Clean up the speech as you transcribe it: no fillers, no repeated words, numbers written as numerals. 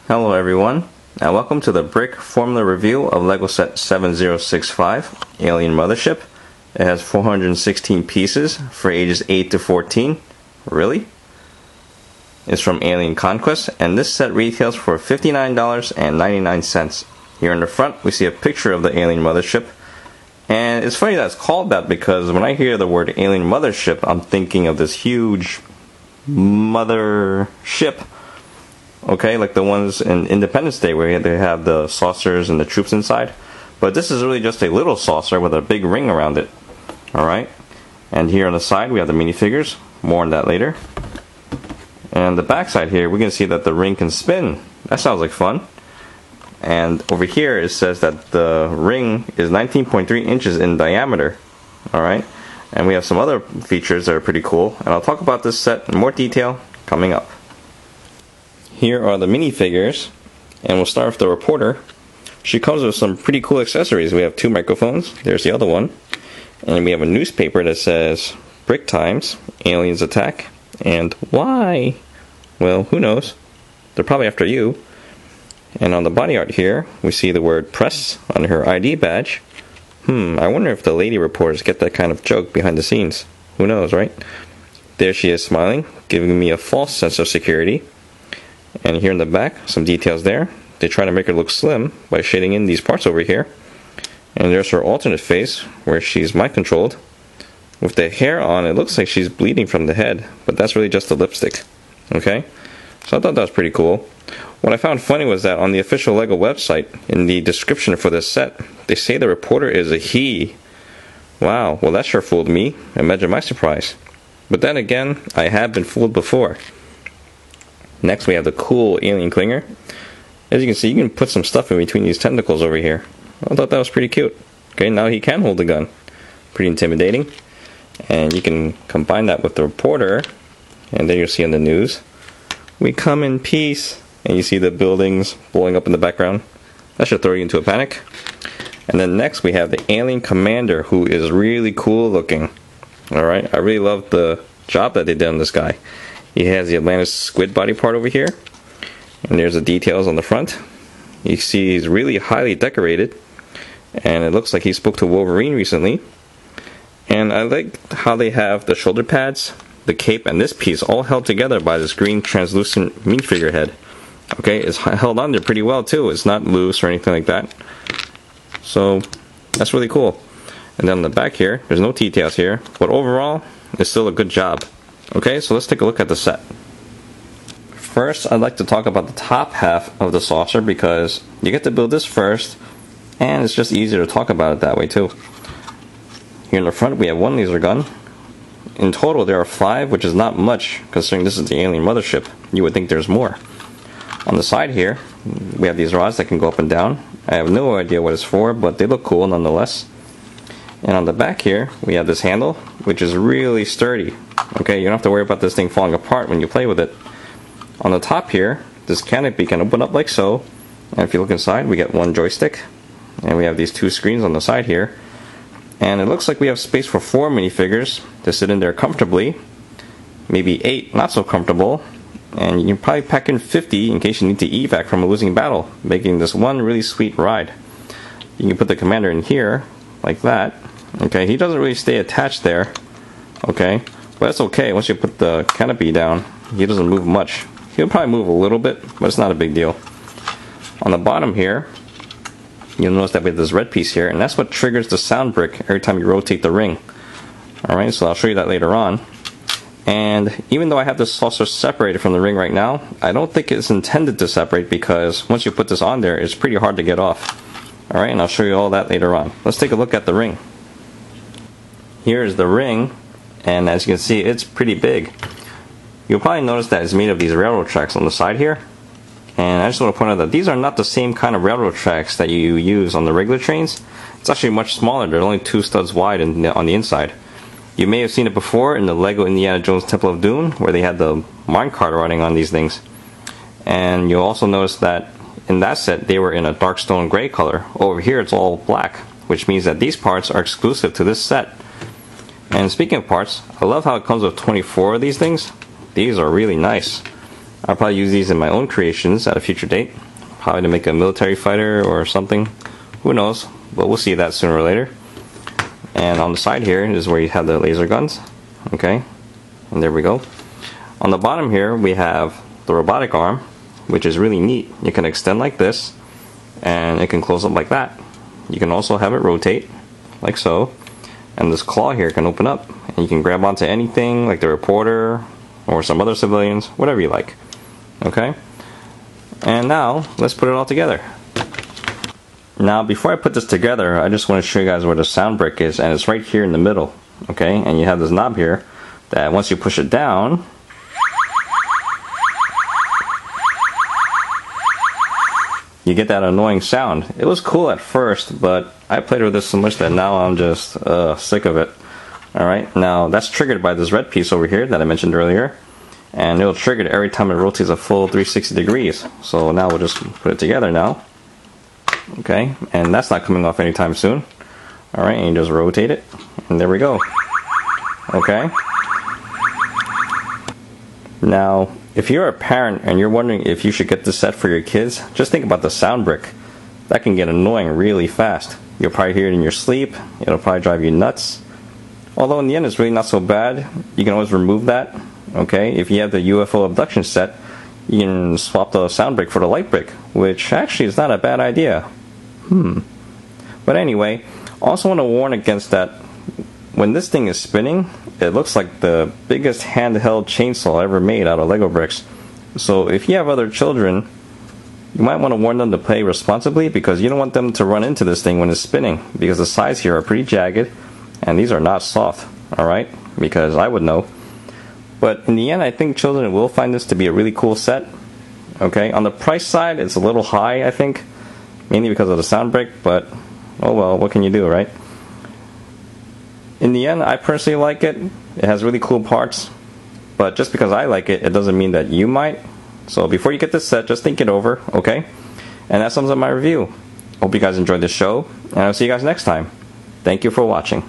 Hello everyone, and welcome to the Brickformula review of LEGO set 7065, Alien Mothership. It has 416 pieces for ages 8 to 14. Really? It's from Alien Conquest, and this set retails for $59.99. Here in the front, we see a picture of the Alien Mothership. And it's funny that it's called that because when I hear the word Alien Mothership, I'm thinking of this huge mothership. Okay, like the ones in Independence Day where they have the saucers and the troops inside. But this is really just a little saucer with a big ring around it. Alright, and here on the side we have the minifigures. More on that later. And the back side here, we can see that the ring can spin. That sounds like fun. And over here it says that the ring is 19.3 inches in diameter. Alright, and we have some other features that are pretty cool. And I'll talk about this set in more detail coming up. Here are the minifigures, and we'll start with the reporter. She comes with some pretty cool accessories. We have two microphones, there's the other one, and we have a newspaper that says Brick Times, Aliens Attack, and why? Well, who knows? They're probably after you. And on the body art here, we see the word press on her ID badge. I wonder if the lady reporters get that kind of joke behind the scenes. Who knows, right? There she is smiling, giving me a false sense of security. And here in the back, some details there. They try to make her look slim by shading in these parts over here. And there's her alternate face, where she's mind controlled. With the hair on, it looks like she's bleeding from the head, but that's really just the lipstick. Okay? So I thought that was pretty cool. What I found funny was that on the official LEGO website, in the description for this set, they say the reporter is a he. Wow, well that sure fooled me. Imagine my surprise. But then again, I have been fooled before. Next we have the cool alien clinger. As you can see, you can put some stuff in between these tentacles over here. I thought that was pretty cute. Okay, now he can hold the gun. Pretty intimidating. And you can combine that with the reporter. And then you'll see on the news, we come in peace. And you see the buildings blowing up in the background. That should throw you into a panic. And then next we have the alien commander, who is really cool looking. Alright, I really love the job that they did on this guy. He has the Atlantis squid body part over here. And there's the details on the front. You see he's really highly decorated. And it looks like he spoke to Wolverine recently. And I like how they have the shoulder pads, the cape, and this piece all held together by this green translucent minifigure head. Okay, it's held on there pretty well too. It's not loose or anything like that. So, that's really cool. And then on the back here, there's no details here. But overall, it's still a good job. Okay, so let's take a look at the set. First, I'd like to talk about the top half of the saucer because you get to build this first, and it's just easier to talk about it that way too. Here in the front, we have one laser gun. In total, there are 5, which is not much considering this is the Alien Mothership. You would think there's more. On the side here, we have these rods that can go up and down. I have no idea what it's for, but they look cool nonetheless. And on the back here, we have this handle, which is really sturdy. Okay, you don't have to worry about this thing falling apart when you play with it. On the top here, this canopy can open up like so. And if you look inside, we get one joystick. And we have these 2 screens on the side here. And it looks like we have space for 4 minifigures to sit in there comfortably. Maybe 8, not so comfortable. And you can probably pack in 50 in case you need to evac from a losing battle, making this one really sweet ride. You can put the commander in here, like that. Okay, he doesn't really stay attached there. Okay, but that's okay. Once you put the canopy down, he doesn't move much. He'll probably move a little bit, but it's not a big deal. On the bottom here, you'll notice that we have this red piece here, and that's what triggers the sound brick every time you rotate the ring. Alright, so I'll show you that later on. And even though I have this saucer separated from the ring right now, I don't think it's intended to separate because once you put this on there, it's pretty hard to get off. Alright, and I'll show you all that later on. Let's take a look at the ring. Here is the ring, and as you can see, it's pretty big. You'll probably notice that it's made of these railroad tracks on the side here. And I just want to point out that these are not the same kind of railroad tracks that you use on the regular trains. It's actually much smaller. They're only 2 studs wide on the inside. You may have seen it before in the LEGO Indiana Jones Temple of Doom, where they had the minecart running on these things. And you'll also notice that in that set, they were in a dark stone gray color. Over here, it's all black, which means that these parts are exclusive to this set. And speaking of parts, I love how it comes with 24 of these things. These are really nice. I'll probably use these in my own creations at a future date. Probably to make a military fighter or something. Who knows? But we'll see that sooner or later. And on the side here is where you have the laser guns. Okay, and there we go. On the bottom here we have the robotic arm, which is really neat. You can extend like this, and it can close up like that. You can also have it rotate, like so. And this claw here can open up, and you can grab onto anything, like the reporter, or some other civilians, whatever you like. Okay? And now, let's put it all together. Now, before I put this together, I just want to show you guys where the sound brick is, and it's right here in the middle. Okay? And you have this knob here, that once you push it down, you get that annoying sound. It was cool at first, but I played with this so much that now I'm just sick of it. Alright, now that's triggered by this red piece over here that I mentioned earlier. And it'll trigger it every time it rotates a full 360 degrees. So now we'll just put it together now. Okay, and that's not coming off anytime soon. Alright, and you just rotate it, and there we go. Okay. Now, if you're a parent and you're wondering if you should get this set for your kids, just think about the sound brick. That can get annoying really fast. You'll probably hear it in your sleep. It'll probably drive you nuts. Although in the end it's really not so bad. You can always remove that. Okay, if you have the UFO abduction set, you can swap the sound brick for the light brick, which actually is not a bad idea. But anyway, also want to warn against that. When this thing is spinning, it looks like the biggest handheld chainsaw ever made out of Lego bricks. So if you have other children, you might want to warn them to play responsibly, because you don't want them to run into this thing when it's spinning, because the sides here are pretty jagged, and these are not soft. Alright, because I would know. But in the end, I think children will find this to be a really cool set. Okay, on the price side, it's a little high, I think, mainly because of the sound brick, but oh well, what can you do, right? In the end, I personally like it. It has really cool parts, but just because I like it, it doesn't mean that you might. So before you get this set, just think it over, okay? And that sums up my review. Hope you guys enjoyed this show, and I'll see you guys next time. Thank you for watching.